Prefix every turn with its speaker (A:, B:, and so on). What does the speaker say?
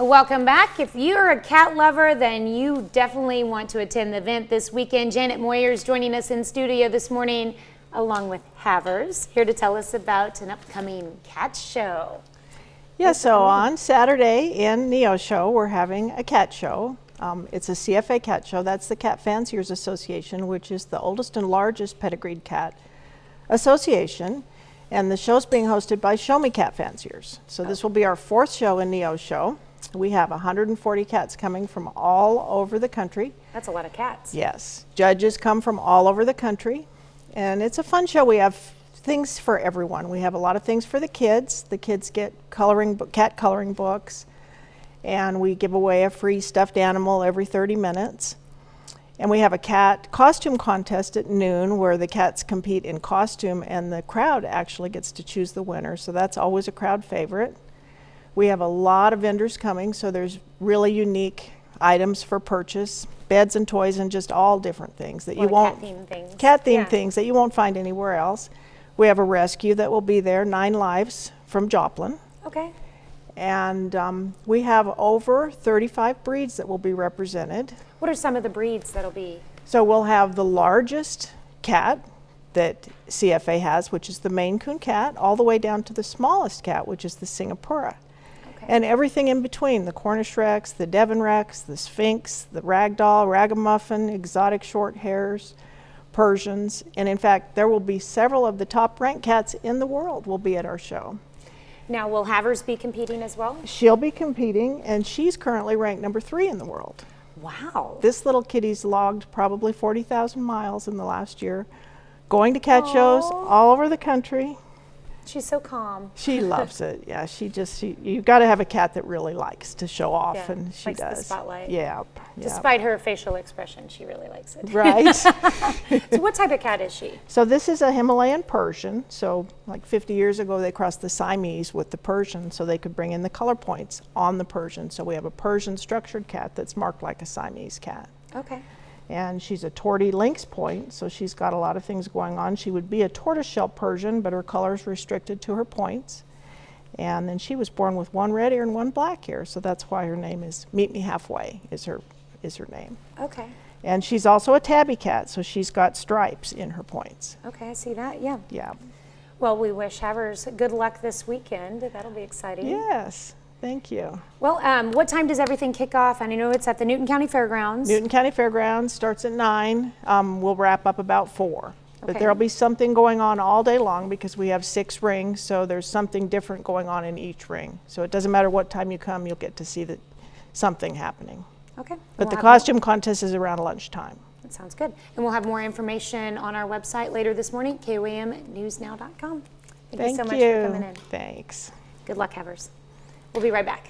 A: Welcome back. If you're a cat lover, then you definitely want to attend the event this weekend. Janet Moyer is joining us in studio this morning, along with Havers, here to tell us about an upcoming cat show.
B: Yeah, so on Saturday in Neo Show, we're having a cat show. It's a CFA cat show. That's the Cat Fanciers Association, which is the oldest and largest pedigreed cat association. And the show's being hosted by Me Cat Fanciers. So this will be our fourth show in Neo Show. We have 140 cats coming from all over the country.
A: That's a lot of cats.
B: Yes. Judges come from all over the country. And it's a fun show. We have things for everyone. We have a lot of things for the kids. The kids get cat coloring books. And we give away a free stuffed animal every 30 minutes. And we have a cat costume contest at noon where the cats compete in costume and the crowd actually gets to choose the winner. So that's always a crowd favorite. We have a lot of vendors coming, so there's really unique items for purchase, beds and toys and just all different things that you won't, cat-themed things that you won't find anywhere else. We have a rescue that will be there, 9 lives from Joplin.
A: Okay.
B: And we have over 35 breeds that will be represented.
A: What are some of the breeds that'll be?
B: So we'll have the largest cat that CFA has, which is the Maine Coon cat, all the way down to the smallest cat, which is the Singapura. And everything in between, the Cornish Rex, the Devon Rex, the Sphinx, the Ragdoll, Ragamuffin, exotic short hairs, Persians. And in fact, there will be several of the top ranked cats in the world will be at our show.
A: Now, will Havers be competing as well?
B: She'll be competing, and she's currently ranked number 3 in the world.
A: Wow.
B: This little kitty's logged probably 40,000 miles in the last year, going to cat shows all over the country.
A: She's so calm.
B: She loves it. Yeah, you've got to have a cat that really likes to show off, and she
A: likes
B: does.
A: The spotlight.
B: Yeah.
A: Despite her facial expression, she really likes it.
B: Right.
A: So what type of cat is she?
B: So this is a Himalayan Persian. So like 50 years ago, they crossed the Siamese with the Persian so they could bring in the color points on the Persian. So we have a Persian structured cat that's marked like a Siamese cat.
A: Okay.
B: And she's a Tortie lynx point, so she's got a lot of things going on. She would be a tortoiseshell Persian, but her color is restricted to her points. And then she was born with 1 red ear and 1 black ear, so that's why her name is Meet Me Halfway is her name.
A: Okay.
B: And she's also a tabby cat, so she's got stripes in her points.
A: Okay, I see that, yeah.
B: Yeah.
A: Well, we wish Havers good luck this weekend. That'll be exciting.
B: Yes. Thank you.
A: Well, what time does everything kick off? And I know it's at the Newton County Fairgrounds.
B: Newton County Fairgrounds starts at 9. We'll wrap up about 4.
A: Okay.
B: But there'll be something going on all day long because we have 6 rings, so there's something different going on in each ring. So it doesn't matter what time you come, you'll get to see something happening.
A: Okay.
B: But the costume contest is around lunchtime.
A: That sounds good. And we'll have more information on our website later this morning, KOAMnewsnow.com. Thank you so much for coming in.
B: Thanks.
A: Good luck, Havers. We'll be right back.